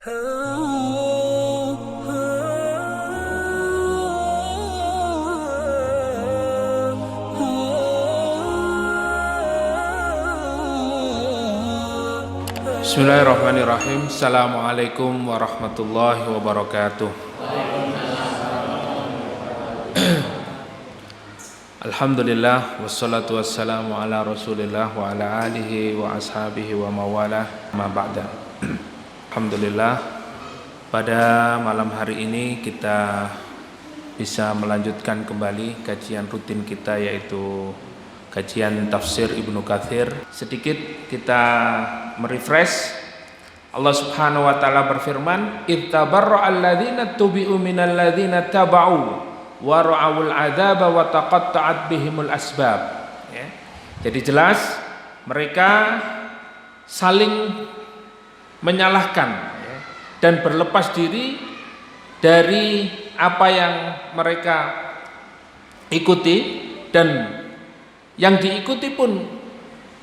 Bismillahirrahmanirrahim. Assalamualaikum warahmatullahi wabarakatuh. Alhamdulillah wassalatu wassalamu ala Rasulillah wa ala alihi wa ashabihi wa mawalah ma ba'da. Alhamdulillah, pada malam hari ini kita bisa melanjutkan kembali kajian rutin kita, yaitu kajian tafsir Ibnu Katsir. Sedikit kita merefresh. Allah Subhanahu wa taala berfirman, "Ittabarra'al ladzina tubi'u minal ladzina taba'u wa ra'awul 'adzaba wa taqatta'at bihimul asbab." Ya. Jadi jelas mereka saling menyalahkan, ya, dan berlepas diri dari apa yang mereka ikuti, dan yang diikuti pun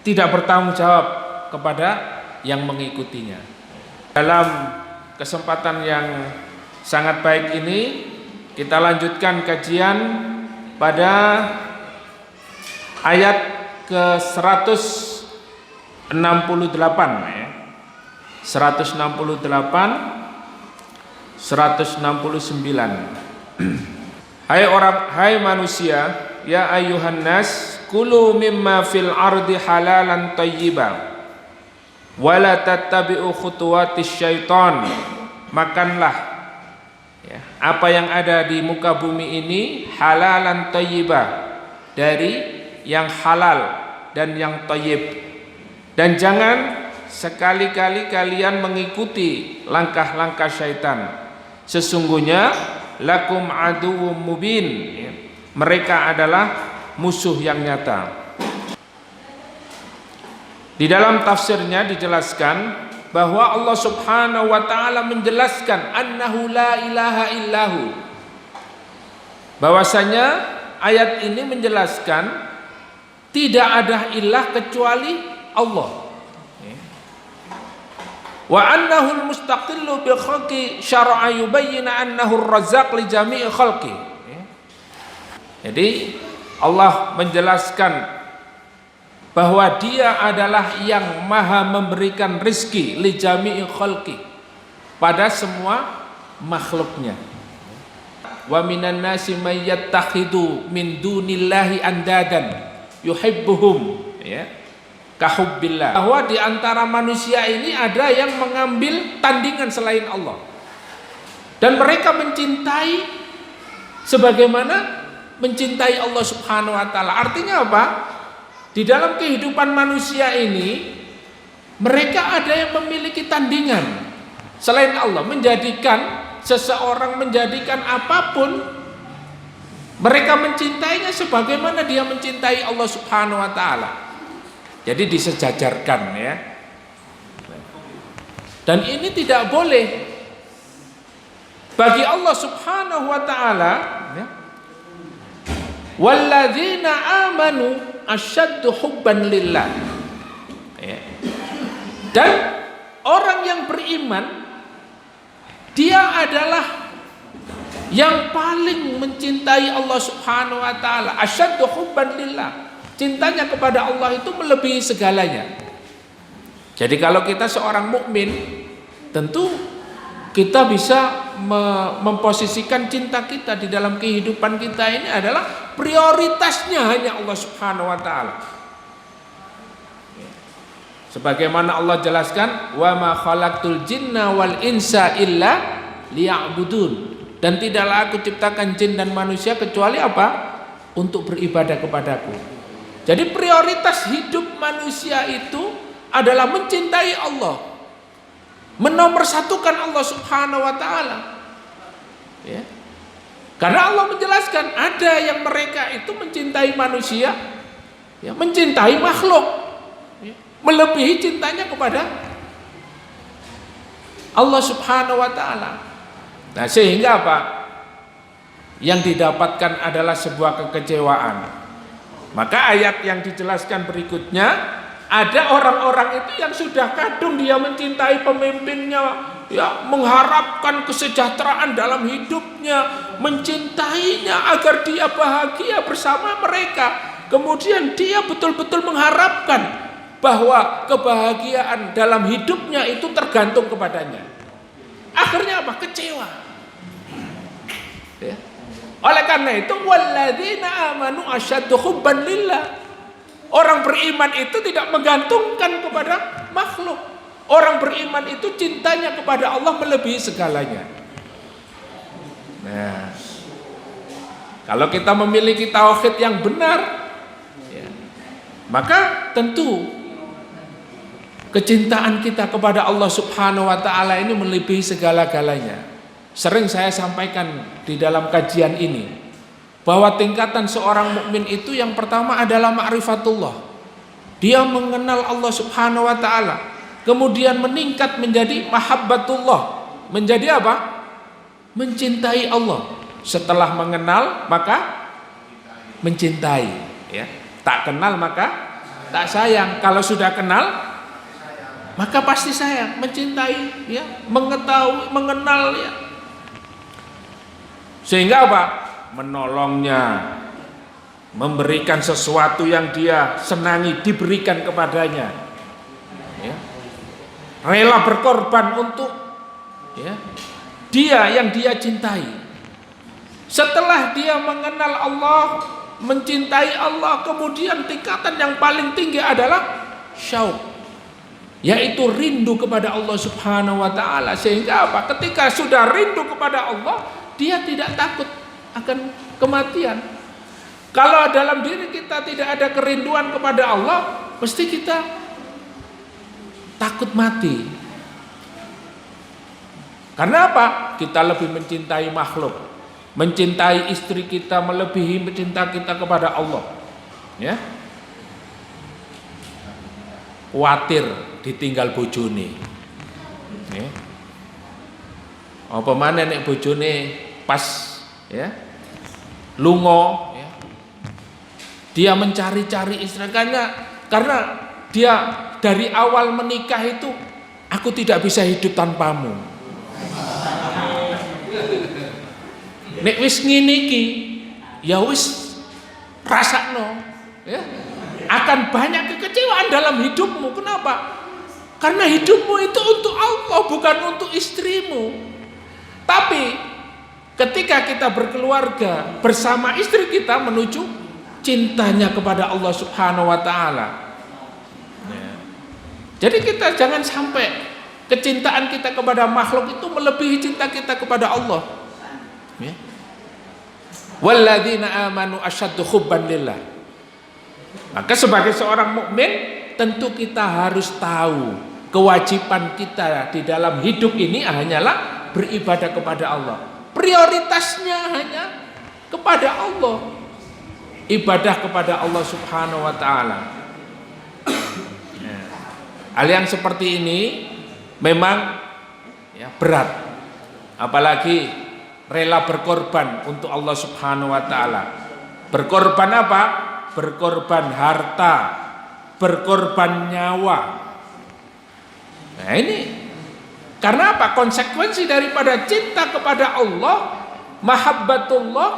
tidak bertanggung jawab kepada yang mengikutinya. Dalam kesempatan yang sangat baik ini, kita lanjutkan kajian pada ayat ke 168, ya. 168, 169. Hai manusia, ya ayyuhan nas, kulu mimma fil ardi halalan thayyiban wala tattabi'u khutuwatis syaitan. Makanlah, ya, apa yang ada di muka bumi ini halalan thayyibah, dari yang halal dan yang thayyib, dan jangan sekali-kali kalian mengikuti langkah-langkah syaitan. Sesungguhnya lakum aduwwum mubin, ya, mereka adalah musuh yang nyata. Di dalam tafsirnya dijelaskan bahwa Allah Subhanahu wa taala menjelaskan annahu la ilaha illahu, bahwasanya ayat ini menjelaskan tidak ada ilah kecuali Allah. Wa annahu al-mustaqillu bil khalqi syar'a yubayyana annahu ar-razzaq li jami'i khalqi. Jadi Allah menjelaskan bahwa dia adalah yang maha memberikan rizki li jami'i khalqi, pada semua makhluknya. Wa minan nasi may yattakhidu min dunillahi andadan yuhibbuhum, ya, kahubbillah. Bahwa di antara manusia ini ada yang mengambil tandingan selain Allah, dan mereka mencintai sebagaimana mencintai Allah Subhanahu wa taala. Artinya apa? Di dalam kehidupan manusia ini mereka ada yang memiliki tandingan selain Allah, menjadikan seseorang, menjadikan apapun, mereka mencintainya sebagaimana dia mencintai Allah Subhanahu wa taala. Jadi disejajarkan, ya. Dan ini tidak boleh bagi Allah Subhanahu wa taala, ya. Walladzina amanu asyaddu hubban lillah, ya. Dan orang yang beriman, dia adalah yang paling mencintai Allah Subhanahu wa taala. Asyaddu hubban lillah, cintanya kepada Allah itu melebihi segalanya. Jadi kalau kita seorang mukmin, tentu kita bisa memposisikan cinta kita di dalam kehidupan kita ini adalah prioritasnya hanya Allah Subhanahu wa taala. Sebagaimana Allah jelaskan, wa ma khalaqtul jinna wal insa illa liya'budun, dan tidaklah aku ciptakan jin dan manusia kecuali apa? Untuk beribadah kepadaku. Jadi prioritas hidup manusia itu adalah mencintai Allah, menomorsatukan Allah Subhanahu wa taala, ya. Karena Allah menjelaskan ada yang mereka itu mencintai manusia, ya, mencintai makhluk, ya, melebihi cintanya kepada Allah Subhanahu wa taala. Nah, sehingga apa? Yang didapatkan adalah sebuah kekecewaan. Maka ayat yang dijelaskan berikutnya, ada orang-orang itu yang sudah kadung dia mencintai pemimpinnya, ya mengharapkan kesejahteraan dalam hidupnya, mencintainya agar dia bahagia bersama mereka. Kemudian dia betul-betul mengharapkan bahwa kebahagiaan dalam hidupnya itu tergantung kepadanya. Akhirnya apa? Kecewa. Ya. Oleh karena itu, walladzina amanu asyaddu hubban lillah. Orang beriman itu tidak menggantungkan kepada makhluk. Orang beriman itu cintanya kepada Allah melebihi segalanya. Nah, kalau kita memiliki tauhid yang benar, ya, maka tentu kecintaan kita kepada Allah Subhanahu wa taala ini melebihi segala-galanya. Sering saya sampaikan di dalam kajian ini bahwa tingkatan seorang mukmin itu yang pertama adalah ma'rifatullah. Dia mengenal Allah Subhanahu wa taala, kemudian meningkat menjadi mahabbatullah. Menjadi apa? Mencintai Allah. Setelah mengenal maka mencintai, ya. Tak kenal maka tak sayang. Kalau sudah kenal maka pasti sayang, mencintai, ya, mengetahui, mengenal, ya. Sehingga apa? Menolongnya, memberikan sesuatu yang dia senangi diberikan kepadanya, ya. Rela berkorban untuk, ya, dia yang dia cintai. Setelah dia mengenal Allah, mencintai Allah, kemudian tingkatan yang paling tinggi adalah syauq, yaitu rindu kepada Allah Subhanahu wa taala. Sehingga apa? Ketika sudah rindu kepada Allah, dia tidak takut akan kematian. Kalau dalam diri kita tidak ada kerinduan kepada Allah, mesti kita takut mati. Karena apa? Kita lebih mencintai makhluk, mencintai istri kita melebihi cinta kita kepada Allah, ya. Khawatir ditinggal bojone, ya. Apa mana nek bojone pas, ya, lungo, ya, dia mencari-cari istri karena dia dari awal menikah itu, aku tidak bisa hidup tanpamu. Nek wis ngene iki, ya wis rasakno, ya. Akan banyak kekecewaan dalam hidupmu. Kenapa? Karena hidupmu itu untuk Allah, bukan untuk istrimu. Tapi ketika kita berkeluarga bersama istri kita menuju cintanya kepada Allah Subhanahu wa taala. Ya. Jadi kita jangan sampai kecintaan kita kepada makhluk itu melebihi cinta kita kepada Allah. Ya. Walladzina amanu asyaddu hubban lillah. Maka sebagai seorang mukmin tentu kita harus tahu kewajiban kita di dalam hidup ini hanyalah beribadah kepada Allah. Prioritasnya hanya kepada Allah. Ibadah kepada Allah Subhanahu wa taala. Hal yang seperti ini memang, ya, berat. Apalagi rela berkorban untuk Allah Subhanahu wa taala. Berkorban apa? Berkorban harta, berkorban nyawa. Nah ini karena apa? Konsekuensi daripada cinta kepada Allah, mahabbatullah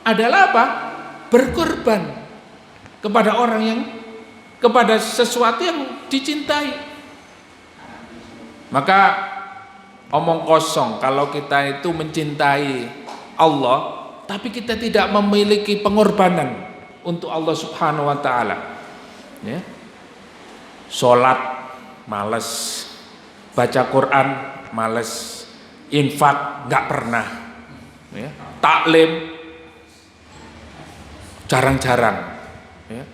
adalah apa? Berkorban kepada orang yang, kepada sesuatu yang dicintai. Maka omong kosong kalau kita itu mencintai Allah tapi kita tidak memiliki pengorbanan untuk Allah Subhanahu wa taala, ya. Salat males, baca Quran males, infak nggak pernah, ya. Taklim jarang-jarang, ya.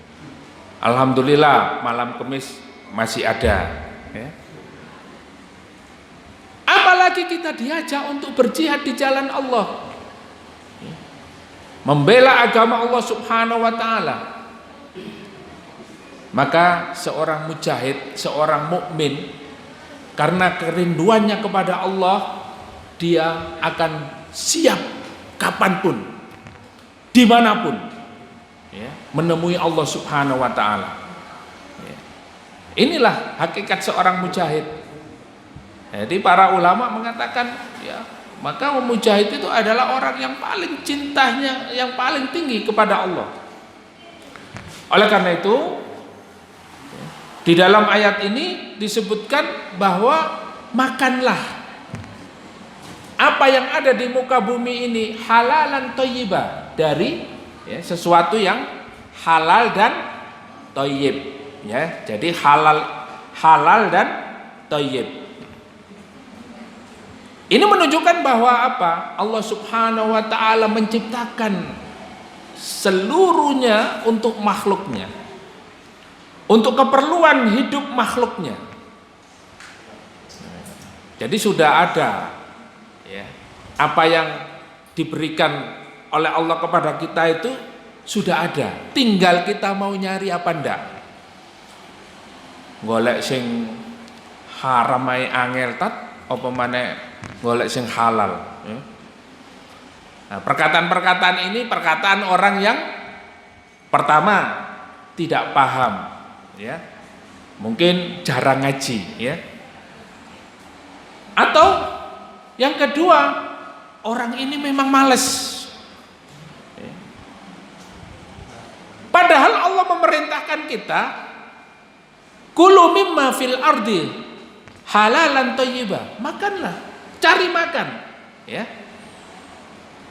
Alhamdulillah malam Kamis masih ada, ya. Apalagi kita diajak untuk berjihad di jalan Allah, membela agama Allah Subhanahu wa taala. Maka seorang mujahid, seorang mukmin, karena kerinduannya kepada Allah, dia akan siap kapanpun, dimanapun, ya, menemui Allah Subhanahu wa taala. Ya. Inilah hakikat seorang mujahid. Jadi para ulama mengatakan ya, maka mujahid itu adalah orang yang paling cintanya, yang paling tinggi kepada Allah. Oleh karena itu, di dalam ayat ini disebutkan bahwa makanlah apa yang ada di muka bumi ini halalan thayyibah, dari ya, sesuatu yang halal dan thayyib ya. Jadi halal dan thayyib. Ini menunjukkan bahwa apa? Allah Subhanahu wa taala menciptakan seluruhnya untuk makhluknya, untuk keperluan hidup makhluknya. Jadi sudah ada ya, apa yang diberikan oleh Allah kepada kita itu sudah ada, tinggal kita mau nyari apa ndak. Golek sing haram ae angel tat, apa maneh golek sing halal ya. Nah, perkataan-perkataan ini perkataan orang yang pertama tidak paham ya, mungkin jarang ngaji ya, atau yang kedua orang ini memang males ya. Padahal Allah memerintahkan kita kulu mimma fil ardi halalan thayyibah, makanlah, cari makan ya.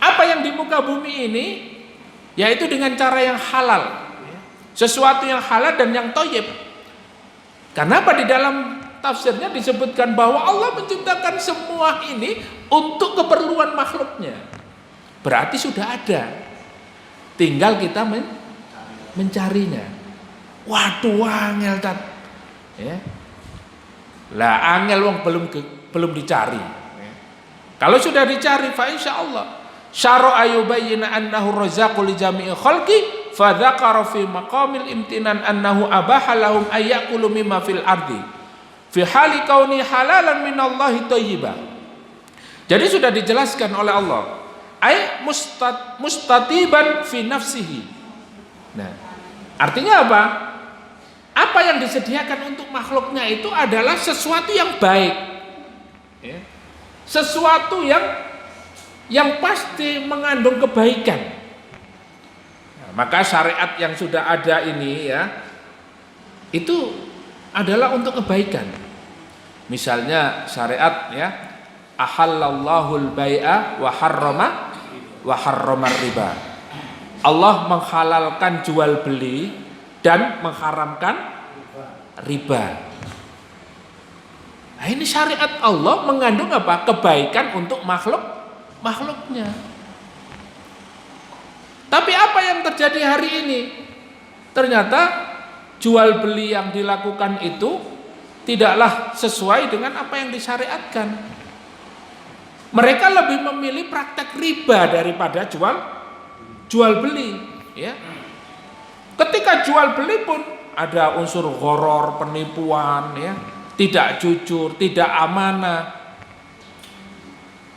Apa yang di muka bumi ini yaitu dengan cara yang halal ya. Sesuatu yang halal dan yang thayyib. Kenapa di dalam tafsirnya disebutkan bahwa Allah menciptakan semua ini untuk keperluan makhluknya. Berarti sudah ada, tinggal kita mencarinya. Waduh angel tat ya. Lah angel wong belum dicari ya. Kalau sudah dicari fa insyaallah syara'a yubayyana annahu razzaqu li jami'i khalqi fa dzakara fi maqamil imtinan annahu abaha lahum ayyakulu mimma fil ardi fi hali kauni halalan minallahi thayyiba. Jadi sudah dijelaskan oleh Allah ay mustatiban fi nafsihi. Nah, artinya apa? Apa yang disediakan untuk makhluknya itu adalah sesuatu yang baik ya. Sesuatu yang pasti mengandung kebaikan. Nah, maka syariat yang sudah ada ini ya, itu adalah untuk kebaikan. Misalnya syariat ya, ahallallahul bai'a wa harrama riba. Allah menghalalkan jual beli dan mengharamkan riba. Nah, ini syariat Allah mengandung apa? Kebaikan untuk makhluknya. Tapi apa yang terjadi hari ini? Ternyata jual beli yang dilakukan itu tidaklah sesuai dengan apa yang disyariatkan. Mereka lebih memilih praktek riba daripada jual beli ya. Ketika jual beli pun ada unsur gharar, penipuan ya, tidak jujur, tidak amanah.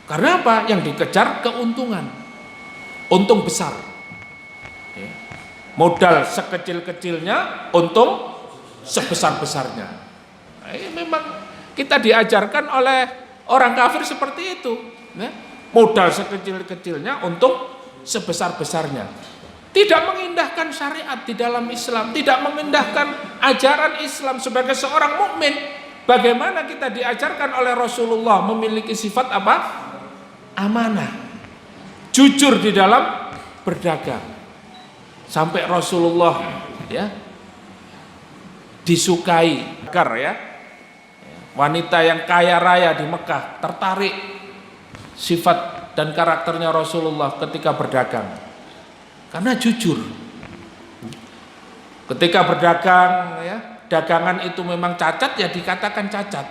Karena apa? Yang dikejar keuntungan, untung besar ya. Modal sekecil-kecilnya, untung sebesar-besarnya. Nah, ini memang kita diajarkan oleh orang kafir seperti itu ya. Modal sekecil-kecilnya, untung sebesar-besarnya. Tidak mengindahkan syariat di dalam Islam, tidak mengindahkan ajaran Islam sebagai seorang mukmin. Bagaimana kita diajarkan oleh Rasulullah memiliki sifat apa? Amanah, jujur di dalam berdagang. Sampai Rasulullah ya disukai ya, wanita yang kaya raya di Mekah tertarik sifat dan karakternya Rasulullah ketika berdagang karena jujur. Ketika berdagang ya, dagangan itu memang cacat ya dikatakan cacat,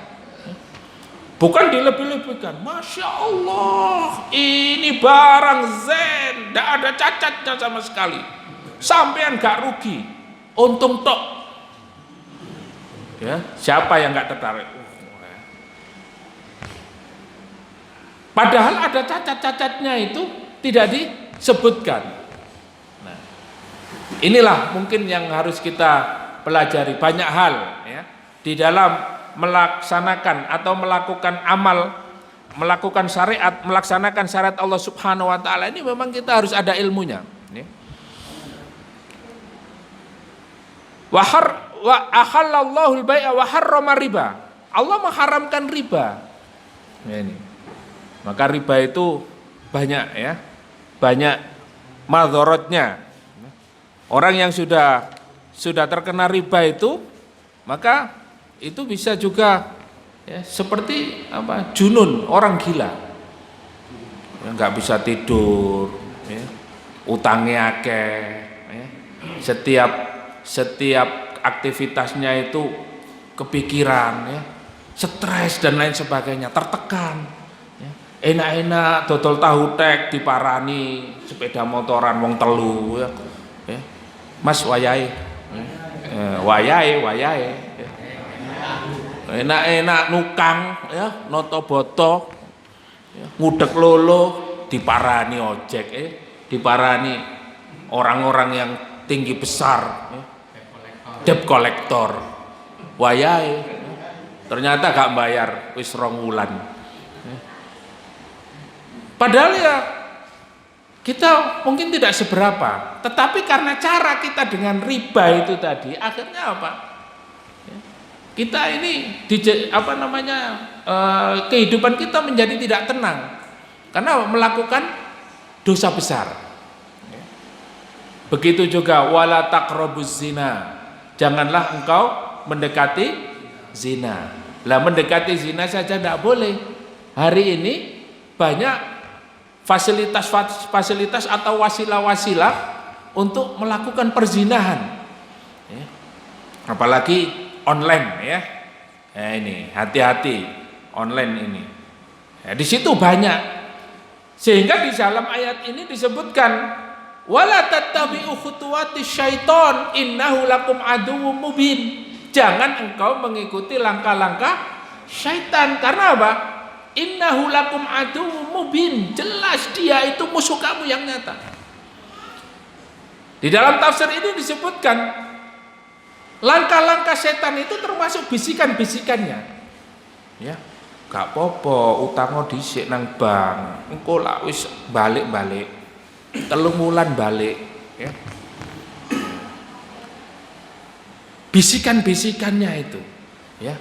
bukan dilebih-lebihkan. Masya Allah, ini barang zen, tidak ada cacatnya sama sekali. Sampean gak rugi, untung tok. Ya, siapa yang gak tertarik? Padahal ada cacat-cacatnya itu tidak disebutkan. Nah, inilah mungkin yang harus kita pelajari banyak hal ya di dalam melaksanakan atau melakukan amal, melakukan syariat, melaksanakan syariat Allah Subhanahu wa taala ini memang kita harus ada ilmunya, ya. Wa ahallallahu al-bai'a wa harrama riba. Allah mengharamkan riba. Ya, ini. Maka riba itu banyak, ya. Banyak madharatnya. Orang yang sudah terkena riba itu, maka itu bisa juga, ya, seperti apa? Junun, orang gila. Ya, nggak bisa tidur, ya. Utangnya akeh, ya. Setiap aktivitasnya itu kepikiran, ya, stres dan lain sebagainya, tertekan, ya. Enak-enak dodol tahu tek diparani sepeda motoran wong telu, ya. Ya. Mas wayahe, wayahe, ya. Enak-enak nukang, ya, noto boto, ya, ngudek lolo diparani ojek, diparani orang-orang yang tinggi besar, ya. Debt collector, wayahe, ternyata gak bayar wis 2 wulan. Padahal ya kita mungkin tidak seberapa, tetapi karena cara kita dengan riba itu tadi, akhirnya apa? Kita ini kehidupan kita menjadi tidak tenang karena melakukan dosa besar. Begitu juga wala taqrabuz zina, janganlah engkau mendekati zina. Lah mendekati zina saja tidak boleh. Hari ini banyak fasilitas atau wasilah-wasilah untuk melakukan perzinahan, ya. Apalagi online, ya. Nah, ini hati-hati online ini. Ya, di situ banyak. Sehingga di dalam ayat ini disebutkan wala tattabi'u khutuwatis syaiton innahu lakum aduwwum mubin. Jangan engkau mengikuti langkah-langkah syaitan. Karena apa? Innahu lakum aduwwum mubin. Jelas dia itu musuh kamu yang nyata. Di dalam tafsir ini disebutkan langkah-langkah setan itu termasuk bisikan-bisikannya. Ya, gak apa-apa utangno dhisik nang bank. Engko lak wis balik-balik 3 wulan balik, ya. Bisikan-bisikannya itu, ya.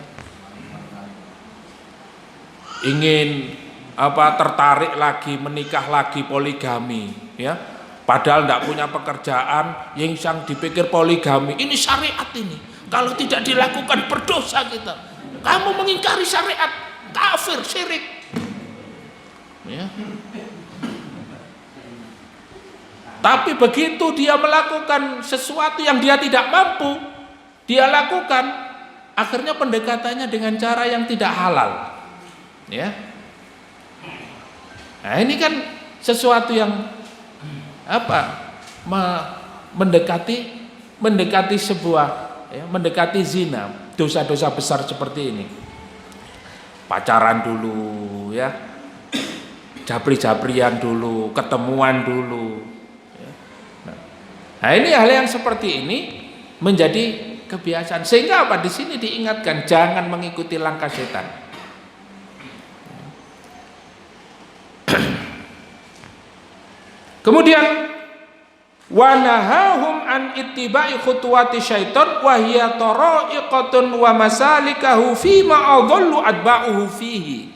Ingin tertarik lagi, menikah lagi, poligami, ya. Padahal tidak punya pekerjaan, yang dipikir poligami. Ini syariat ini. Kalau tidak dilakukan berdosa kita. Kamu mengingkari syariat, kafir, syirik. Ya. Tapi begitu dia melakukan sesuatu yang dia tidak mampu, dia lakukan, akhirnya pendekatannya dengan cara yang tidak halal. Ya. Nah, ini kan sesuatu yang mendekati sebuah, ya, mendekati zina, dosa-dosa besar seperti ini. Pacaran dulu, ya. Jabri-jabrian dulu, ketemuan dulu. Nah, ini hal yang seperti ini menjadi kebiasaan. Sehingga apa? Di sini diingatkan jangan mengikuti langkah setan. Kemudian wa nahahum an ittiba'i khutuwati syaiton wa hiya tara'iqatun wa masalikahu fi ma adallu atba'uhu fihi.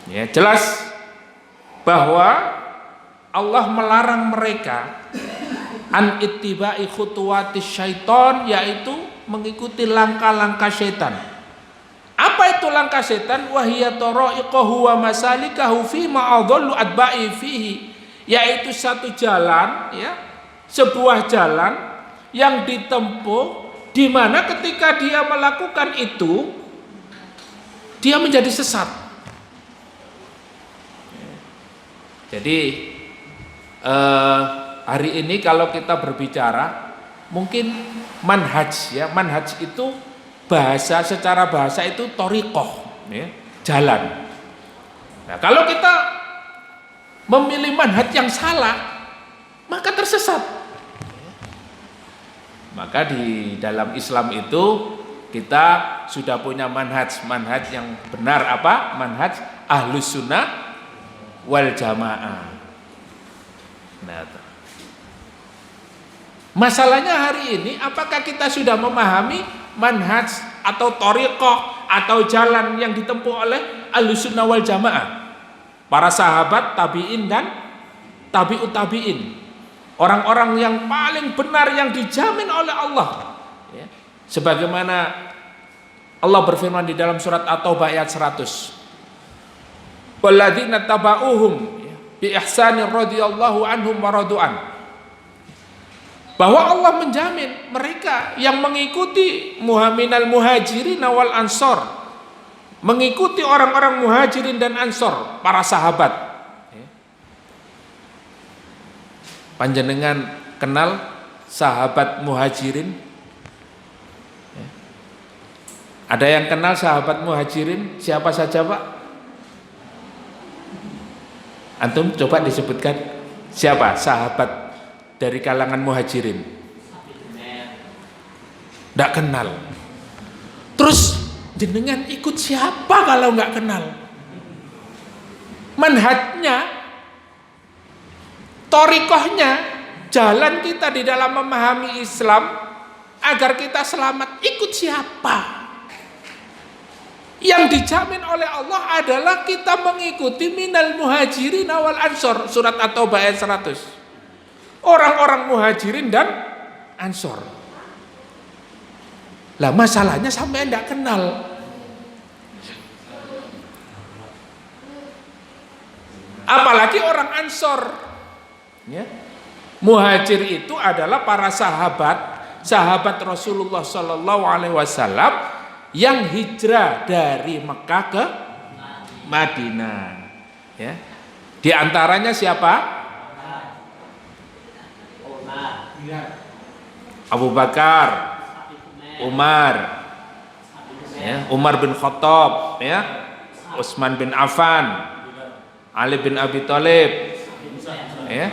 Ya, jelas bahwa Allah melarang mereka an ittiba'i khutuwatis syaiton, yaitu mengikuti langkah-langkah setan. Apa itu langkah setan? Wa hiya tara'iqahu wa masalikahu fi ma adallu atba'i fihi, yaitu satu jalan, ya, sebuah jalan yang ditempuh di mana ketika dia melakukan itu dia menjadi sesat. Jadi hari ini kalau kita berbicara mungkin manhaj, ya, manhaj itu secara bahasa itu thoriqoh, ya, jalan. Nah, kalau kita memilih manhaj yang salah, maka tersesat. Maka di dalam Islam itu Kita sudah punya manhaj yang benar apa? Manhaj Ahlus Sunnah wal Jamaah. Nah, masalahnya hari ini apakah kita sudah memahami manhaj atau thariqah atau jalan yang ditempuh oleh Ahlus Sunnah wal Jamaah? Para sahabat, tabi'in dan tabi'ut tabi'in, orang-orang yang paling benar yang dijamin oleh Allah, ya. Sebagaimana Allah berfirman di dalam surat At-Taubah ayat 100, walladzina taba'uhum bi ihsanin radhiyallahu anhum wa radu'an, bahwa Allah menjamin mereka yang mengikuti minal muhajirin wal ansor, mengikuti orang-orang muhajirin dan ansor, para sahabat. Panjenengan kenal sahabat muhajirin? Ada yang kenal sahabat muhajirin? Siapa saja, Pak? Antum coba disebutkan siapa sahabat dari kalangan muhajirin? Tidak kenal. Terus jenengan ikut siapa kalau nggak kenal? Manhajnya, thariqahnya, jalan kita di dalam memahami Islam agar kita selamat, ikut siapa? Yang dijamin oleh Allah adalah kita mengikuti minal muhajirin wal ansor, surat At-Taubah ayat 100. Orang-orang muhajirin dan ansor. Lah masalahnya sampai enggak kenal. Apalagi orang ansor, ya. Muhajir itu adalah para sahabat Rasulullah Sallallahu Alaihi Wasallam yang hijrah dari Mekah ke Madinah, ya. Di antaranya siapa? Abu Bakar, Umar, ya, Umar bin Khattab, ya, Utsman bin Affan, Ali bin Abi Thalib, ya,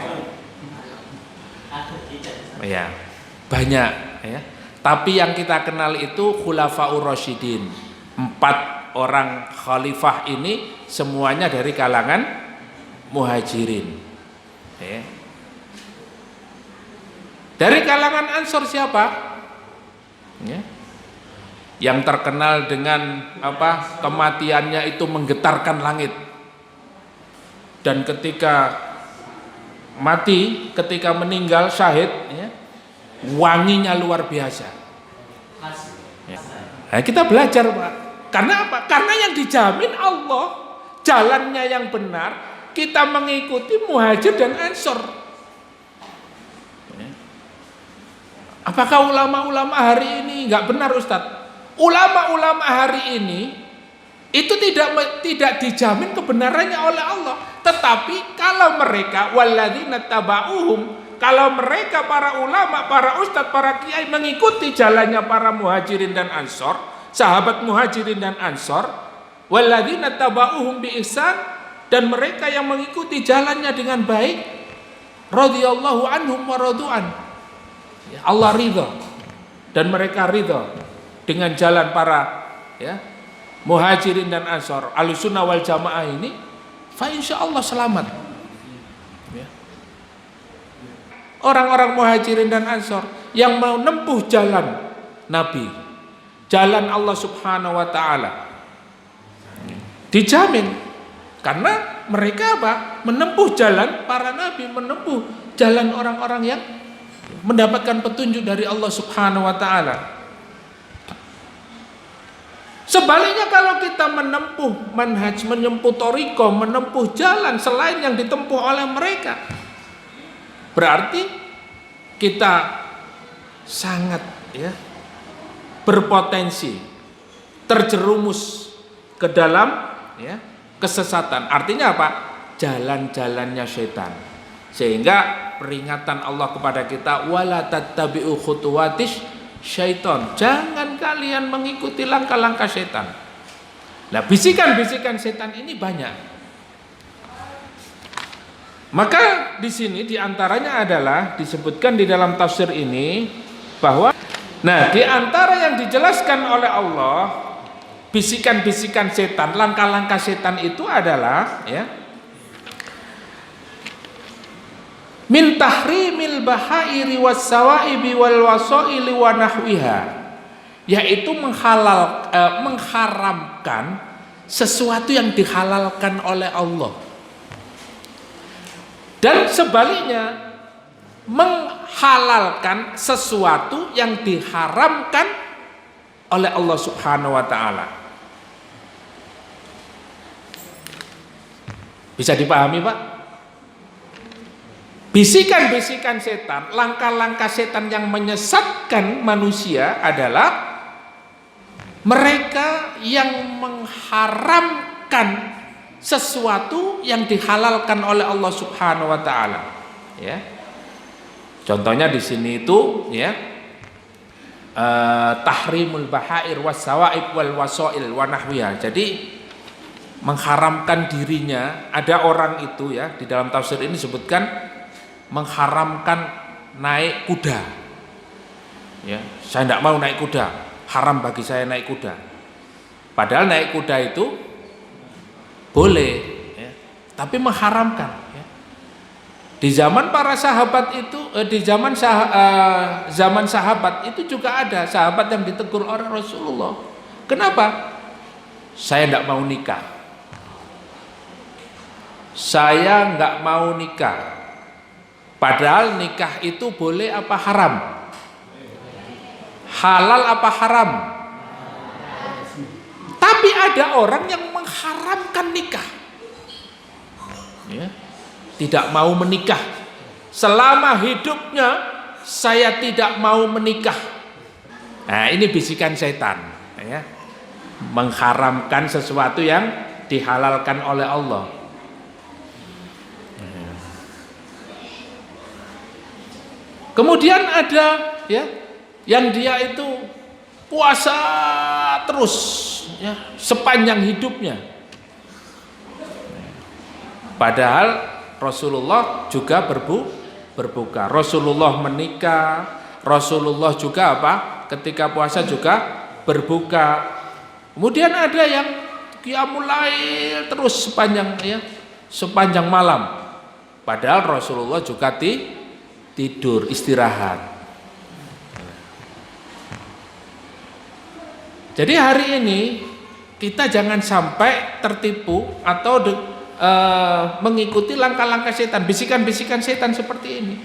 ya, banyak, ya. Tapi yang kita kenal itu Khulafaur Rasyidin, 4 orang khalifah ini semuanya dari kalangan muhajirin, ya. Dari kalangan ansor siapa? Ya. Yang terkenal dengan apa? Kematiannya itu menggetarkan langit. Dan ketika mati, ketika meninggal syahid, ya, wanginya luar biasa. Ya. Nah, kita belajar, Pak. Karena apa? Karena yang dijamin Allah, jalannya yang benar, kita mengikuti muhajir dan ansor. Ya. Apakah ulama-ulama hari ini nggak benar, Ustadz? Ulama-ulama hari ini itu tidak dijamin kebenarannya oleh Allah. Tetapi kalau mereka walladzina taba'uhum, kalau mereka para ulama, para ustadz, para kiai mengikuti jalannya para muhajirin dan ansor, sahabat muhajirin dan ansor, walladzina taba'uhum bi ihsan, dan mereka yang mengikuti jalannya dengan baik, radhiyallahu anhum wa radu'an, Allah ridha dan mereka ridha dengan jalan para, ya, muhajirin dan ansor, Ahlussunnah wal Jamaah ini, fa insyaallah selamat. Ya. Orang-orang muhajirin dan ansor yang mau menempuh jalan Nabi, jalan Allah Subhanahu wa taala, dijamin karena mereka apa? Menempuh jalan para nabi, menempuh jalan orang-orang yang mendapatkan petunjuk dari Allah Subhanahu wa taala. Sebaliknya kalau kita menempuh manhaj, menempuh thariqah, menempuh jalan selain yang ditempuh oleh mereka, berarti kita sangat, ya, berpotensi terjerumus ke dalam, ya, kesesatan. Artinya apa? Jalan-jalannya syaitan. Sehingga peringatan Allah kepada kita, wala tattabi'u khutuwatis syaitan, jangan kalian mengikuti langkah-langkah syaitan. Nah, bisikan-bisikan syaitan ini banyak. Maka di sini diantaranya adalah disebutkan di dalam tafsir ini bahwa Nah, di antara yang dijelaskan oleh Allah, bisikan-bisikan setan, langkah-langkah setan itu adalah ya, min tahrimil bahairi was sawaibi wal wasaili wa nahwiha, yaitu mengharamkan sesuatu yang dihalalkan oleh Allah, dan sebaliknya menghalalkan sesuatu yang diharamkan oleh Allah Subhanahu wa taala. Bisa dipahami, Pak? Bisikan-bisikan setan, langkah-langkah setan yang menyesatkan manusia adalah mereka yang mengharamkan sesuatu yang dihalalkan oleh Allah Subhanahu wa taala. Ya. Contohnya di sini itu ya, tahrimul bahair was sawaib wal wasail wa nahwiha. Jadi mengharamkan dirinya, ada orang itu ya, di dalam tafsir ini disebutkan mengharamkan naik kuda. Ya, saya tidak mau naik kuda, haram bagi saya naik kuda. Padahal naik kuda itu boleh, ya, tapi mengharamkan. Ya. Di zaman para sahabat itu, di zaman sahabat itu juga ada sahabat yang ditegur oleh Rasulullah. Kenapa? Saya tidak mau nikah. Saya nggak mau nikah. Padahal nikah itu boleh apa haram? Halal apa haram? Tapi ada orang yang mengharamkan nikah. Ya. Tidak mau menikah. Selama hidupnya saya tidak mau menikah. Nah, ini bisikan setan. Ya. Mengharamkan sesuatu yang dihalalkan oleh Allah. Kemudian ada ya, yang dia itu puasa terus ya, sepanjang hidupnya. Padahal Rasulullah juga berbuka. Rasulullah menikah, Rasulullah juga apa? Ketika puasa juga berbuka. Kemudian ada yang qiyamul lail terus sepanjang malam. Padahal Rasulullah juga tidur, istirahat. Jadi hari ini kita jangan sampai tertipu atau mengikuti langkah-langkah setan, bisikan-bisikan setan seperti ini,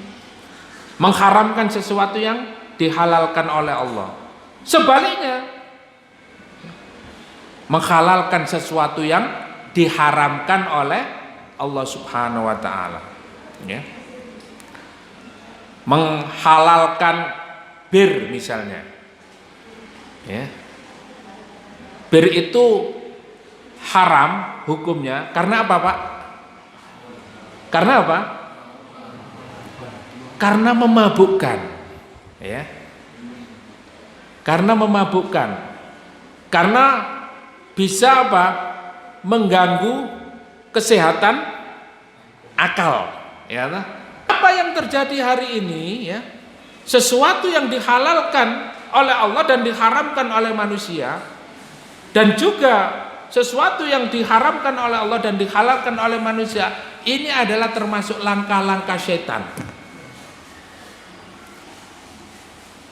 mengharamkan sesuatu yang dihalalkan oleh Allah. Sebaliknya, menghalalkan sesuatu yang diharamkan oleh Allah Subhanahu wa taala. Ya. Menghalalkan bir misalnya, ya. Bir itu haram hukumnya karena apa, Pak? Karena apa? Karena memabukkan, ya. Karena memabukkan, karena bisa apa? Mengganggu kesehatan akal, ya. Apa yang terjadi hari ini ya, sesuatu yang dihalalkan oleh Allah dan diharamkan oleh manusia, dan juga sesuatu yang diharamkan oleh Allah dan dihalalkan oleh manusia, ini adalah termasuk langkah-langkah setan.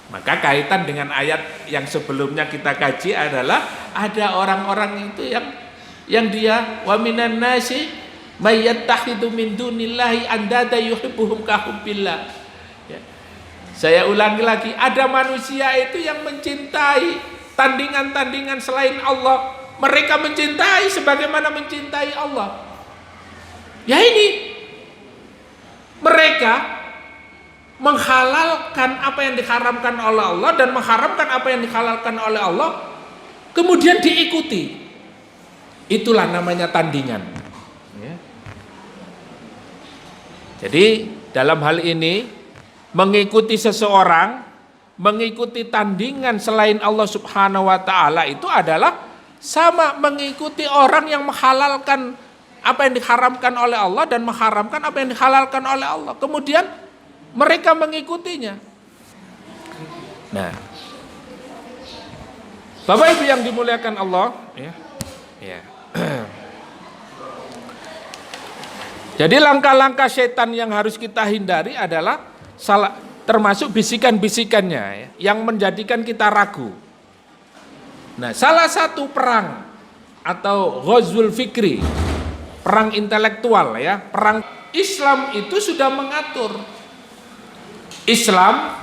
Maka kaitan dengan ayat yang sebelumnya kita kaji adalah ada orang-orang itu yang dia wa minan nasi may yattakhidhu min dunillahi andada yuhibbuhum ka hubbillah. Ya. Saya ulangi lagi, ada manusia itu yang mencintai tandingan-tandingan selain Allah. Mereka mencintai sebagaimana mencintai Allah. Ya ini, mereka menghalalkan apa yang diharamkan oleh Allah dan mengharamkan apa yang dihalalkan oleh Allah, kemudian diikuti. Itulah namanya tandingan. Ya. Jadi dalam hal ini mengikuti seseorang, mengikuti tandingan selain Allah Subhanahu wa taala itu adalah sama mengikuti orang yang menghalalkan apa yang diharamkan oleh Allah dan mengharamkan apa yang dihalalkan oleh Allah. Kemudian mereka mengikutinya. Nah, Bapak Ibu yang dimuliakan Allah, ya. Ya. Jadi langkah-langkah setan yang harus kita hindari adalah termasuk bisikan-bisikannya, ya, yang menjadikan kita ragu. Nah, salah satu perang atau ghazwul fikri, perang intelektual, ya, perang Islam itu sudah mengatur. Islam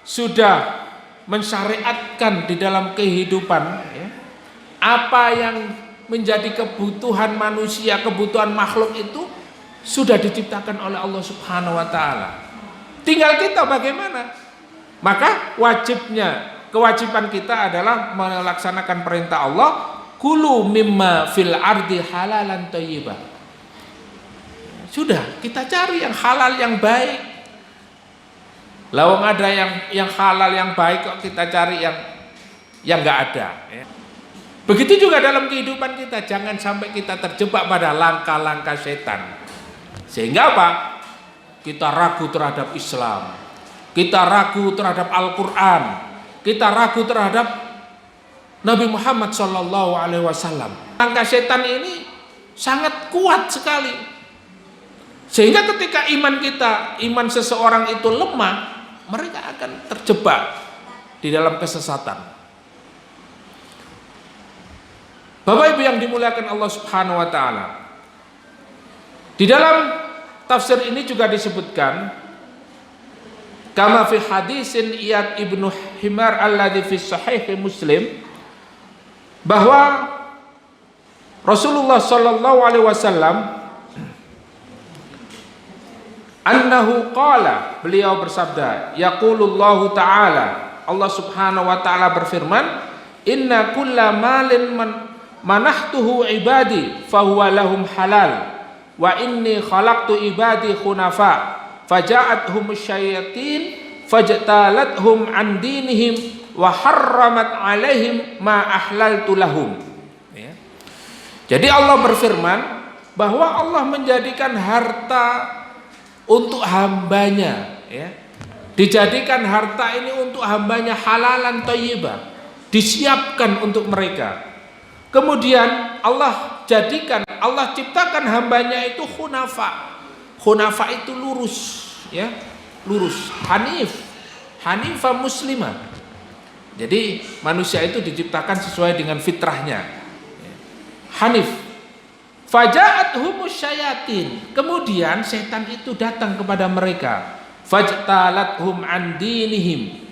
sudah mensyariatkan di dalam kehidupan, ya, apa yang menjadi kebutuhan manusia, kebutuhan makhluk itu sudah diciptakan oleh Allah Subhanahu wa taala. Tinggal kita bagaimana? Maka kewajiban kita adalah melaksanakan perintah Allah, kulu mimma fil ardi halalan thayyibah. Sudah, kita cari yang halal yang baik. Lawang ada yang halal yang baik kok kita cari yang enggak ada, ya. Begitu juga dalam kehidupan kita, jangan sampai kita terjebak pada langkah-langkah setan. Sehingga apa? Kita ragu terhadap Islam, kita ragu terhadap Al-Quran, kita ragu terhadap Nabi Muhammad SAW. Langkah setan ini sangat kuat sekali. Sehingga ketika iman seseorang itu lemah, mereka akan terjebak di dalam kesesatan. Bapak Ibu yang dimuliakan Allah Subhanahu wa taala. Di dalam tafsir ini juga disebutkan kama fi hadisin Iyad ibnu Himar alladzi fi sahih Muslim, bahwa Rasulullah sallallahu alaihi wasallam annahu qala, beliau bersabda, yaqulullahu ta'ala, Allah Subhanahu wa taala berfirman, inna kulla malin manahtuhu ibadi fahuwa lahum halal wa inni khalaqtu ibadi khunafa faja'athum syayatin fajtalathum an dinihim wa harramat alaihim ma ahlaltu lahum, ya. Jadi Allah berfirman bahwa Allah menjadikan harta untuk hambanya, ya. Dijadikan harta ini untuk hambanya halalan thayyibah, disiapkan untuk mereka. Kemudian Allah ciptakan hambanya itu khunafa. Khunafa itu lurus, ya, lurus, hanifah muslimah. Jadi manusia itu diciptakan sesuai dengan fitrahnya, hanif. Faja'athumus syayatin, kemudian setan itu datang kepada mereka. Fajtalathum an dinihim,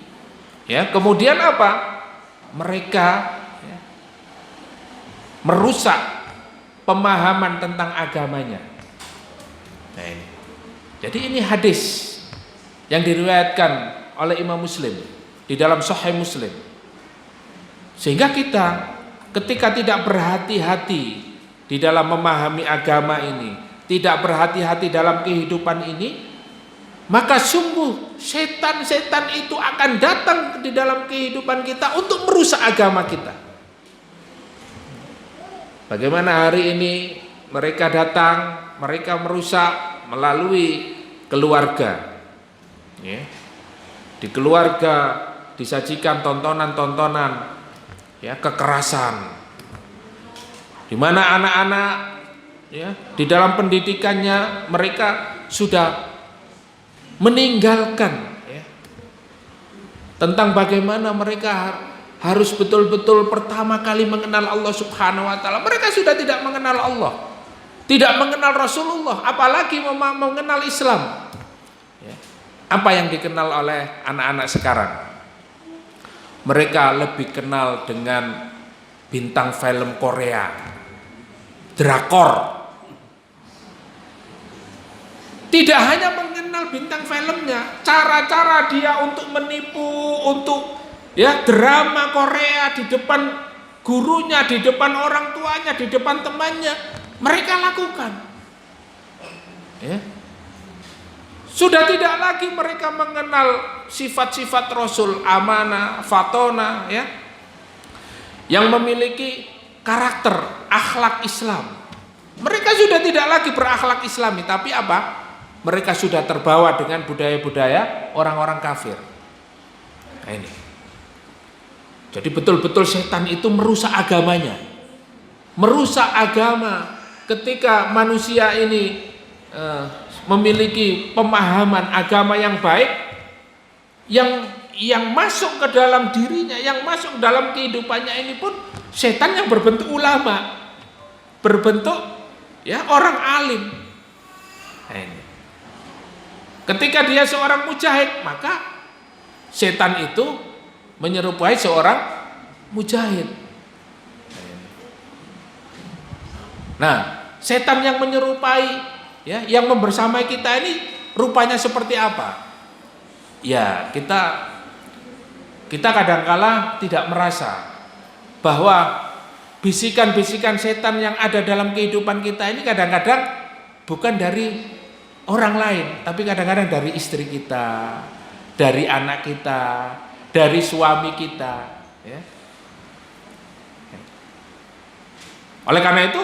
ya, kemudian apa? Mereka, ya, merusak pemahaman tentang agamanya. Nah, ini. Jadi ini hadis yang diriwayatkan oleh Imam Muslim di dalam Sahih Muslim. Sehingga kita ketika tidak berhati-hati di dalam memahami agama ini, tidak berhati-hati dalam kehidupan ini, maka sungguh setan-setan itu akan datang di dalam kehidupan kita untuk merusak agama kita. Bagaimana hari ini mereka datang, mereka merusak melalui keluarga, ya. Di keluarga disajikan tontonan-tontonan, ya, kekerasan, di mana anak-anak, ya, di dalam pendidikannya mereka sudah meninggalkan, ya, tentang bagaimana mereka harus betul-betul pertama kali mengenal Allah Subhanahu wa taala. Mereka sudah tidak mengenal Allah, tidak mengenal Rasulullah, apalagi mengenal Islam. Ya. Apa yang dikenal oleh anak-anak sekarang? Mereka lebih kenal dengan bintang film Korea, drakor. Tidak hanya mengenal bintang filmnya, cara-cara dia untuk menipu, untuk, ya, drama Korea di depan gurunya, di depan orang tuanya, di depan temannya, mereka lakukan. Ya. Sudah tidak lagi mereka mengenal sifat-sifat Rasul, amanah, fatona, ya, yang memiliki karakter akhlak Islam. Mereka sudah tidak lagi berakhlak Islami, tapi apa? Mereka sudah terbawa dengan budaya-budaya orang-orang kafir. Nah, ini. Jadi betul-betul setan itu merusak agamanya. Merusak agama ketika manusia ini memiliki pemahaman agama yang baik, yang masuk ke dalam dirinya, yang masuk dalam kehidupannya ini pun setan yang berbentuk ulama, berbentuk ya orang alim. Nah, ini. Ketika dia seorang mujahid, maka setan itu menyerupai seorang mujahid. Nah, setan yang menyerupai, ya, yang membersamai kita ini rupanya seperti apa? Ya, kita kadangkala tidak merasa bahwa bisikan-bisikan setan yang ada dalam kehidupan kita ini kadang-kadang bukan dari orang lain, tapi kadang-kadang dari istri kita, dari anak kita, dari suami kita, ya. Oleh karena itu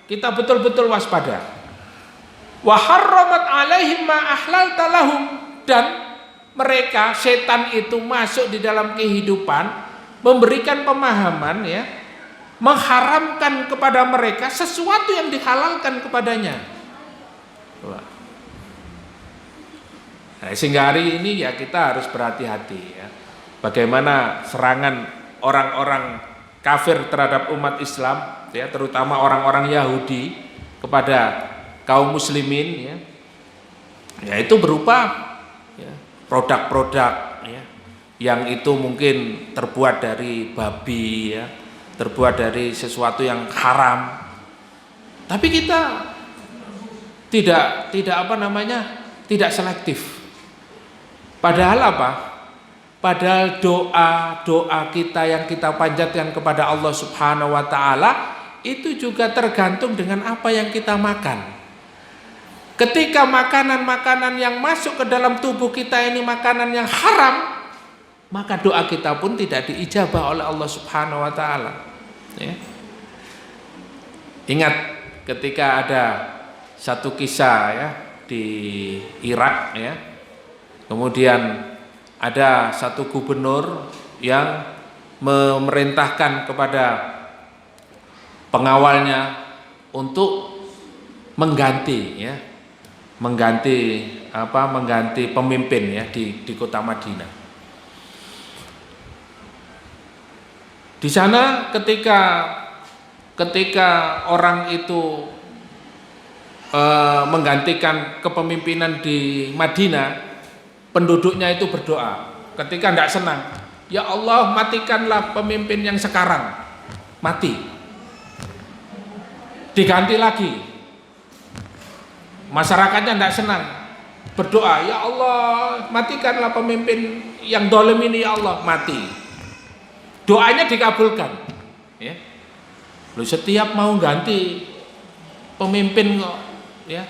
kita betul-betul waspada. Wa harramat alaihim ma ahlalta lahum, dan mereka, setan itu masuk di dalam kehidupan, memberikan pemahaman, ya, mengharamkan kepada mereka sesuatu yang dihalalkan kepadanya. Nah, sehingga hari ini ya kita harus berhati-hati, ya, bagaimana serangan orang-orang kafir terhadap umat Islam, ya, terutama orang-orang Yahudi kepada kaum muslimin, ya, yaitu berupa, ya, produk-produk, ya, yang itu mungkin terbuat dari babi, ya, terbuat dari sesuatu yang haram. Tapi kita tidak tidak selektif. Padahal apa? Padahal doa kita yang kita panjatkan kepada Allah Subhanahu wa taala itu juga tergantung dengan apa yang kita makan. Ketika makanan-makanan yang masuk ke dalam tubuh kita ini makanan yang haram, maka doa kita pun tidak diijabah oleh Allah Subhanahu wa taala. Ya. Ingat ketika ada satu kisah, ya, di Irak, ya. Kemudian ada satu gubernur yang memerintahkan kepada pengawalnya untuk mengganti pemimpin, ya, di kota Madinah. Di sana ketika orang itu menggantikan kepemimpinan di Madinah, penduduknya itu berdoa. Ketika tidak senang, ya Allah, matikanlah pemimpin yang sekarang. Mati. Diganti lagi. Masyarakatnya tidak senang, berdoa, ya Allah, matikanlah pemimpin yang dolim ini, ya Allah. Mati. Doanya dikabulkan, ya. Lu setiap mau ganti pemimpin kok, ya,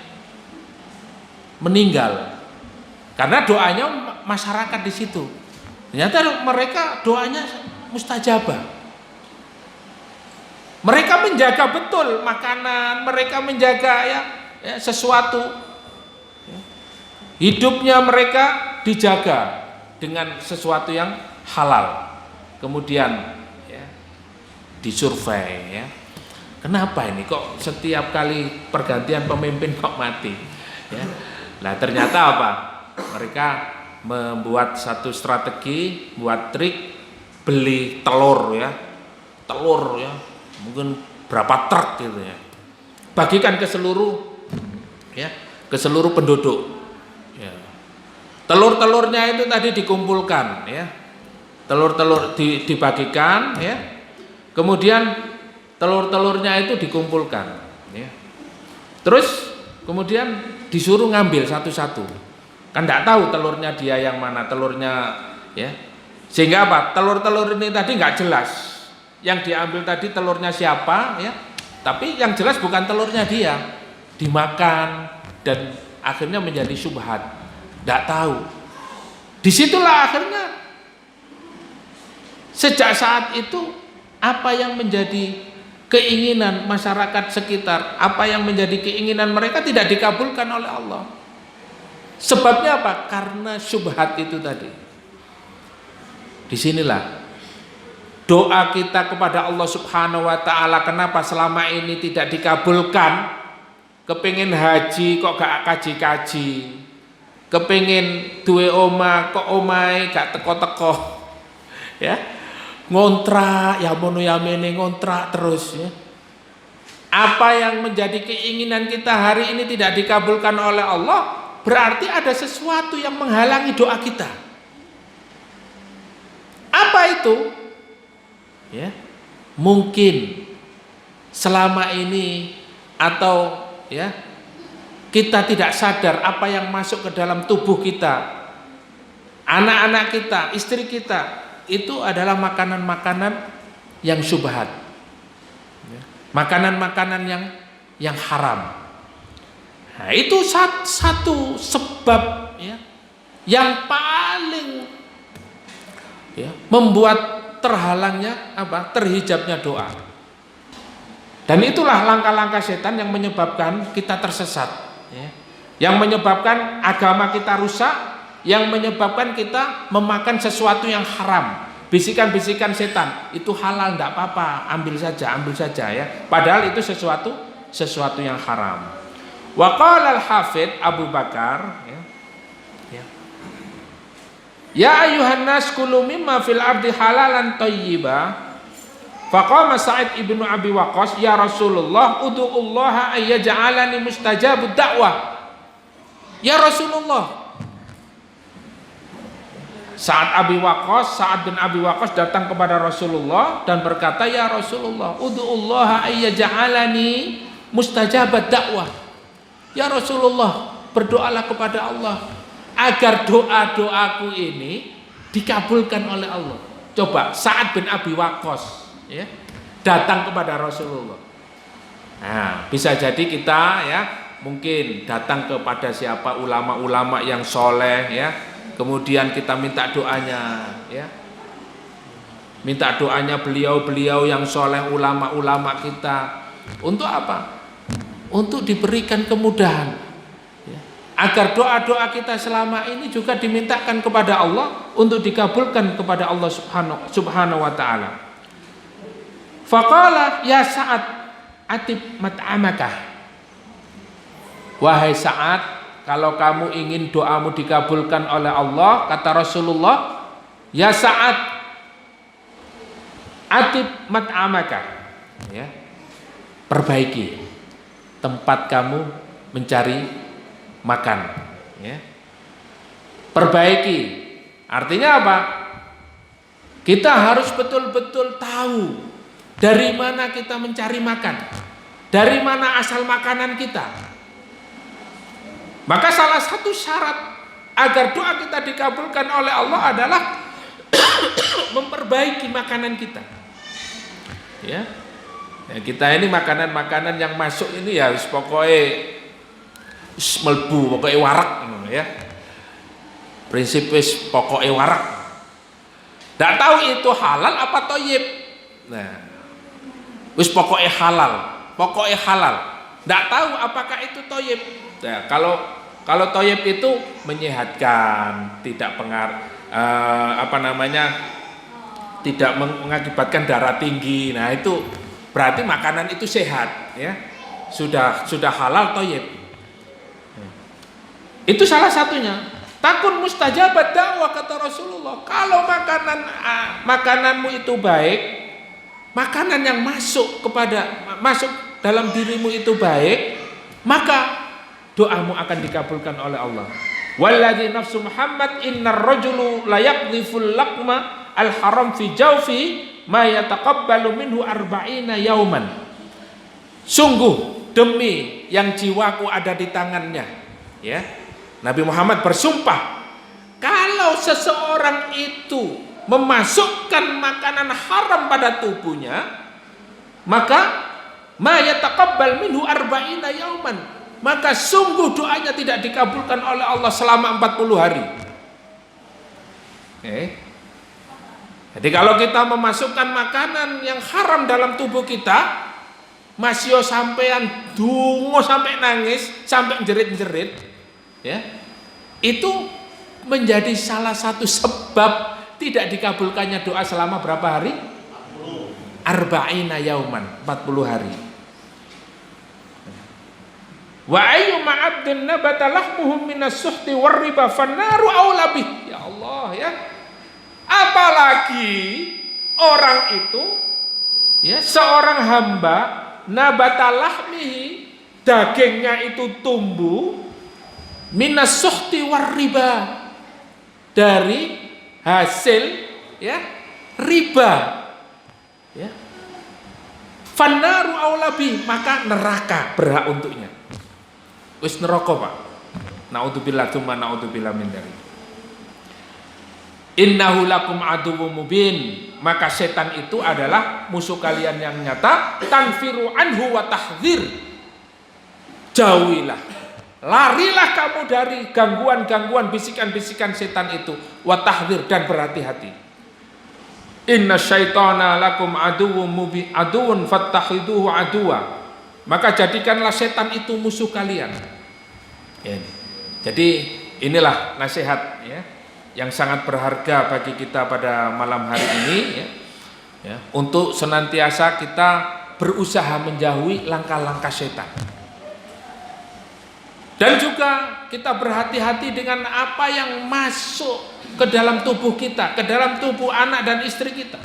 meninggal. Karena doanya masyarakat di situ. Ternyata mereka doanya mustajabah. Mereka menjaga betul makanan, mereka menjaga, ya, sesuatu. Hidupnya mereka dijaga dengan sesuatu yang halal. Kemudian, ya, disurvei, ya. Kenapa ini kok setiap kali pergantian pemimpin kok mati? Ya. Nah, ternyata apa? Mereka membuat satu strategi, buat trik, beli telur, ya, mungkin berapa truk gitu, ya, bagikan ke seluruh, ya, ke seluruh penduduk, ya. Telur-telurnya itu tadi dikumpulkan, ya, telur-telur dibagikan, ya, kemudian telur-telurnya itu dikumpulkan, ya. Terus kemudian disuruh ngambil satu-satu. Kan tidak tahu telurnya dia yang mana, telurnya, ya. Sehingga apa? Telur-telur ini tadi nggak jelas. Yang diambil tadi telurnya siapa, ya. Tapi yang jelas bukan telurnya dia. Dimakan dan akhirnya menjadi syubhat. Tidak tahu. Disitulah akhirnya sejak saat itu apa yang menjadi keinginan masyarakat sekitar, apa yang menjadi keinginan mereka tidak dikabulkan oleh Allah. Sebabnya apa? Karena syubhat itu tadi. Disinilah doa kita kepada Allah Subhanahu wa taala kenapa selama ini tidak dikabulkan. Kepingin haji kok gak kaji-kaji, kepingin duwe omah kok omahe gak teko-teko, ya ngontrak ya mono ya mene ngontrak terus, ya. Apa yang menjadi keinginan kita hari ini tidak dikabulkan oleh Allah, berarti ada sesuatu yang menghalangi doa kita. Apa itu? Ya, mungkin selama ini atau ya kita tidak sadar apa yang masuk ke dalam tubuh kita, anak-anak kita, istri kita, itu adalah makanan-makanan yang syubhat, makanan-makanan yang haram. Nah, itu satu sebab ya, yang paling ya, membuat terhalangnya terhijabnya doa. Dan itulah langkah-langkah setan yang menyebabkan kita tersesat, ya. Yang menyebabkan agama kita rusak, yang menyebabkan kita memakan sesuatu yang haram. Bisikan-bisikan setan, itu halal enggak apa-apa, ambil saja ya. Padahal itu sesuatu yang haram. Wa qala al-Hafidz Abu Bakar, ya ayuhan nas kulu mimma fil ardi halalan thayyiba. Faqama Sa'id ibnu Abi Waqqas, ya Rasulullah, ud'ullaha ayyaj'alani mustajabud da'wah. Ya Rasulullah. Sa'ad bin Abi Waqqas datang kepada Rasulullah dan berkata, ya Rasulullah, ud'ullaha ayyaj'alani mustajabud da'wah. Ya Rasulullah, berdoalah kepada Allah agar doa-doaku ini dikabulkan oleh Allah. Coba Sa'ad bin Abi Waqqas, ya, datang kepada Rasulullah. Nah, bisa jadi kita ya mungkin datang kepada siapa ulama-ulama yang soleh, ya, kemudian kita minta doanya, ya, minta doanya beliau-beliau yang soleh, ulama-ulama kita. Untuk apa? Untuk diberikan kemudahan, ya, agar doa-doa kita selama ini juga dimintakan kepada Allah untuk dikabulkan kepada Allah Subhanahu wa taala. Faqala ya Sa'ad atib mat'amakah. Wahai Sa'ad, kalau kamu ingin doamu dikabulkan oleh Allah, kata Rasulullah, ya Sa'ad atib mat'amakah, ya, perbaiki tempat kamu mencari makan, ya. Perbaiki artinya apa? Kita harus betul-betul tahu dari mana kita mencari makan, dari mana asal makanan kita. Maka salah satu syarat agar doa kita dikabulkan oleh Allah adalah memperbaiki makanan kita, ya. Ya, kita ini makanan-makanan yang masuk ini ya pokoknya melbu, pokoknya warak, ya. Prinsip wis pokoknya warak. Tidak tahu itu halal apa thayyib. Nah, wis pokoknya halal. Tidak tahu apakah itu thayyib. Nah, kalau thayyib itu menyehatkan, tidak tidak mengakibatkan darah tinggi. Nah, itu berarti makanan itu sehat, ya. Sudah halal thayyib. Itu salah satunya. Takun mustajabat dakwah, kata Rasulullah. Kalau makananmu itu baik, makanan yang masuk dalam dirimu itu baik, maka doamu akan dikabulkan oleh Allah. Walladzi nafsu Muhammad innar rajulu la yaqdhiful laqma al haram fi jawfi ma yataqabbalu minhu arba'ina yauman. Sungguh demi yang jiwaku ada di tangannya, ya. Nabi Muhammad bersumpah, kalau seseorang itu memasukkan makanan haram pada tubuhnya, maka ma yataqabbal minhu arba'ina yauman, maka sungguh doanya tidak dikabulkan oleh Allah selama 40 hari. Jadi kalau kita memasukkan makanan yang haram dalam tubuh kita, masih sampean dungo sampai nangis, sampai jerit-jerit, ya, itu menjadi salah satu sebab tidak dikabulkannya doa selama berapa hari? arba'ina yauman, 40 hari. Wa ayyuma 'abdin nabata lahmuhum minas suhti war riba fannaru aula bih. Ya Allah ya. Apalagi orang itu ya, seorang hamba nabata lahmihi, dagingnya itu tumbuh minas suhti war riba, dari hasil ya riba ya, fannaru aulabi, maka neraka berhak untuknya. Wis neraka Pak. Naudzubillah tsumma naudzubillah min dzalik. Innahu lakum aduwwum mubin, maka setan itu adalah musuh kalian yang nyata. Tanfiru anhu wa tahdzir, jauhilah, larilah kamu dari gangguan-gangguan, bisikan-bisikan setan itu. Wa tahdzir, dan berhati-hati. Inna syaitana lakum aduwwum mubin aduwwun fattakhiduhu aduwa, maka jadikanlah setan itu musuh kalian ya. Jadi inilah nasihat ya, yang sangat berharga bagi kita pada malam hari ini ya, untuk senantiasa kita berusaha menjauhi langkah-langkah setan. Dan juga kita berhati-hati dengan apa yang masuk ke dalam tubuh kita, ke dalam tubuh anak dan istri kita.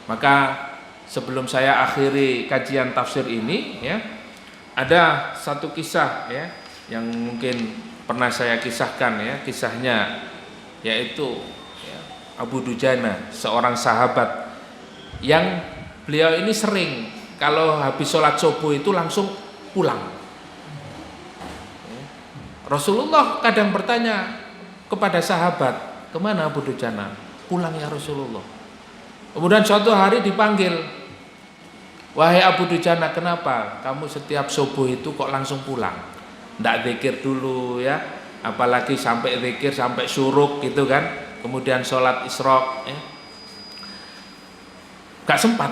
Maka sebelum saya akhiri kajian tafsir ini ya, ada satu kisah ya yang mungkin pernah saya kisahkan ya, kisahnya yaitu ya, Abu Dujana, seorang sahabat yang beliau ini sering kalau habis sholat subuh itu langsung pulang. Rasulullah kadang bertanya kepada sahabat, kemana Abu Dujana? Pulang ya Rasulullah. Kemudian suatu hari dipanggil, wahai Abu Dujana, kenapa kamu setiap subuh itu kok langsung pulang? Nggak zikir dulu ya, apalagi sampai zikir sampai syuruk gitu kan, kemudian sholat isyraq ya. Gak sempat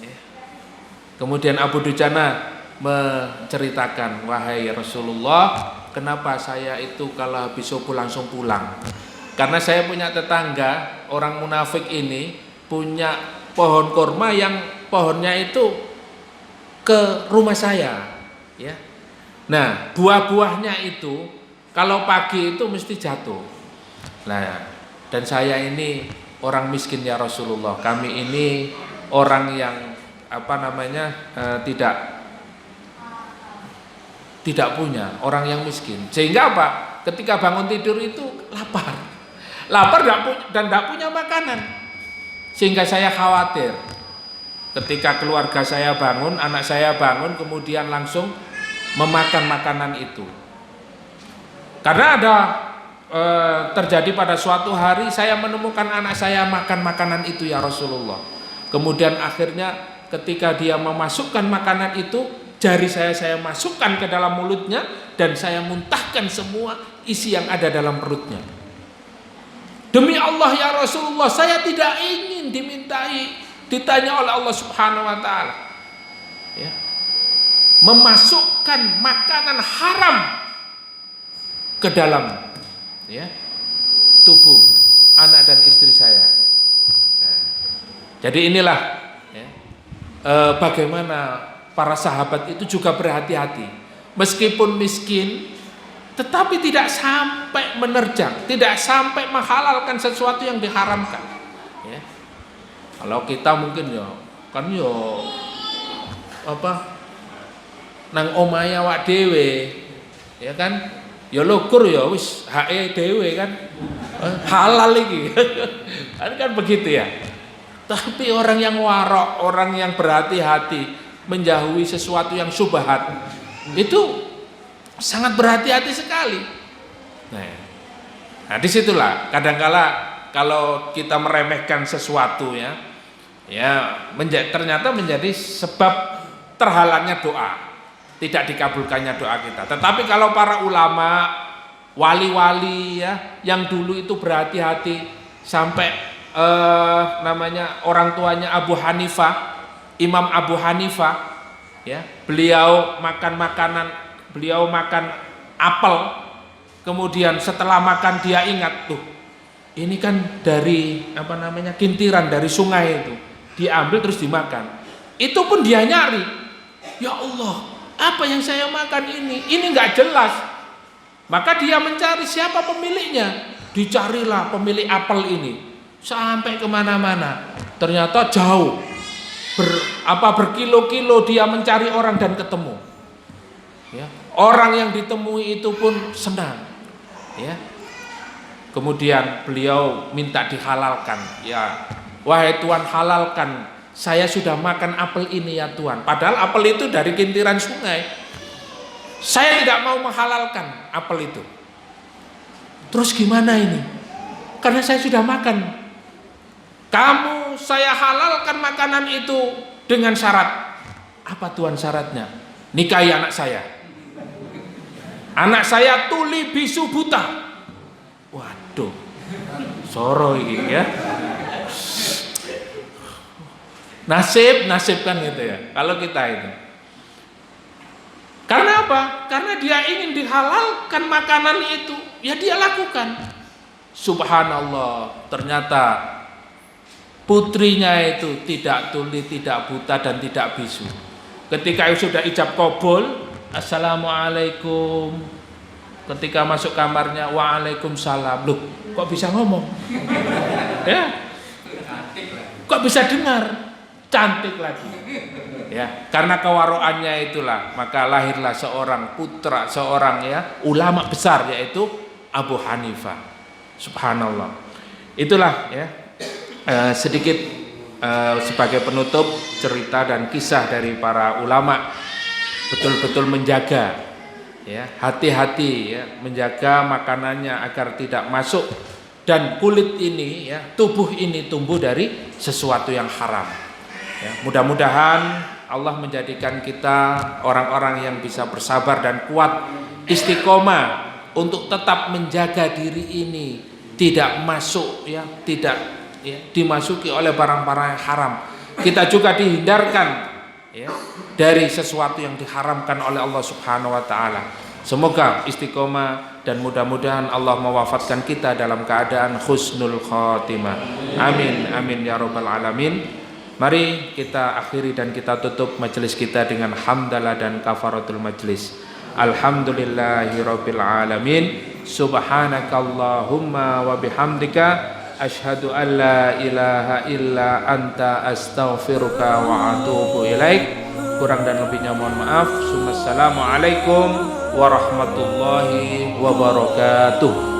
ya. Kemudian Abu Dujana menceritakan, wahai Rasulullah, kenapa saya itu kalau habis subuh langsung pulang? Karena saya punya tetangga, orang munafik ini punya pohon kurma yang pohonnya itu ke rumah saya ya. Nah, buah-buahnya itu kalau pagi itu mesti jatuh. Nah, dan saya ini orang miskin ya Rasulullah. Kami ini orang yang tidak punya, orang yang miskin. Sehingga apa? Ketika bangun tidur itu lapar dan tidak punya makanan. Sehingga saya khawatir ketika keluarga saya bangun, anak saya bangun, kemudian langsung memakan makanan itu. Karena ada terjadi pada suatu hari saya menemukan anak saya makan makanan itu ya Rasulullah. Kemudian akhirnya ketika dia memasukkan makanan itu, jari saya masukkan ke dalam mulutnya dan saya muntahkan semua isi yang ada dalam perutnya. Demi Allah ya Rasulullah, saya tidak ingin ditanya oleh Allah Subhanahu wa taala ya, memasukkan makanan haram ke dalam ya tubuh anak dan istri saya. Nah, jadi inilah ya, bagaimana para sahabat itu juga berhati-hati, meskipun miskin tetapi tidak sampai menerjang, tidak sampai menghalalkan sesuatu yang diharamkan ya. Kalau kita mungkin ya kan ya nang omahe awak dhewe ya kan, ya lugur ya wis hake dhewe kan, halal iki. kan begitu ya. Tapi orang yang warok, orang yang berhati-hati menjauhi sesuatu yang syubhat, itu sangat berhati-hati sekali. Nah, disitulah kadangkala kalau kita meremehkan sesuatu ya ternyata menjadi sebab terhalangnya doa, tidak dikabulkannya doa kita. Tetapi kalau para ulama, wali-wali ya, yang dulu itu berhati-hati sampai orang tuanya Abu Hanifah, Imam Abu Hanifah ya, beliau makan apel, kemudian setelah makan dia ingat tuh ini kan dari apa namanya, kintiran dari sungai itu, diambil terus dimakan. Itu pun dia nyari, ya Allah, apa yang saya makan ini nggak jelas. Maka dia mencari siapa pemiliknya. Dicarilah pemilik apel ini sampai kemana-mana, ternyata jauh, berkilo-kilo dia mencari orang dan ketemu. Ya, orang yang ditemui itu pun senang. Ya, kemudian beliau minta dihalalkan. Ya, wahai Tuhan, halalkan, saya sudah makan apel ini ya Tuhan. Padahal apel itu dari kintiran sungai. Saya tidak mau menghalalkan apel itu. Terus gimana ini? Karena saya sudah makan. Kamu, saya halalkan makanan itu dengan syarat. Apa Tuhan syaratnya? Nikahi anak saya. Anak saya tuli bisu buta. Waduh, soro ini ya. Nasib kan gitu ya. Kalau kita itu. Karena apa? Karena dia ingin dihalalkan makanan itu, ya dia lakukan. Subhanallah, ternyata putrinya itu tidak tuli, tidak buta, dan tidak bisu. Ketika sudah ijab kabul, assalamualaikum. Ketika masuk kamarnya, waalaikumsalam. Loh, kok bisa ngomong? Ya, kok bisa dengar? Cantik lagi. Ya, karena kewaroannya itulah maka lahirlah seorang putra, seorang ya ulama besar, yaitu Abu Hanifah. Subhanallah. Itulah ya sedikit sebagai penutup cerita dan kisah dari para ulama, betul-betul menjaga ya, hati-hati ya, menjaga makanannya agar tidak masuk, dan kulit ini ya, tubuh ini tumbuh dari sesuatu yang haram. Ya, mudah-mudahan Allah menjadikan kita orang-orang yang bisa bersabar dan kuat, istiqomah untuk tetap menjaga diri ini tidak masuk ya, tidak ya, dimasuki oleh barang-barang yang haram. Kita juga dihindarkan ya, dari sesuatu yang diharamkan oleh Allah Subhanahu wa taala. Semoga istiqomah dan mudah-mudahan Allah mewafatkan kita dalam keadaan husnul khatimah. Amin amin ya rabbal alamin. Mari kita akhiri dan kita tutup majelis kita dengan hamdalah dan kafaratul majlis. Alhamdulillahirabbil alamin. Subhanakallahumma wa bihamdika asyhadu an la ilaha illa anta astaghfiruka wa atubu ilaik. Kurang dan lebihnya mohon maaf. Assalamualaikum warahmatullahi wabarakatuh.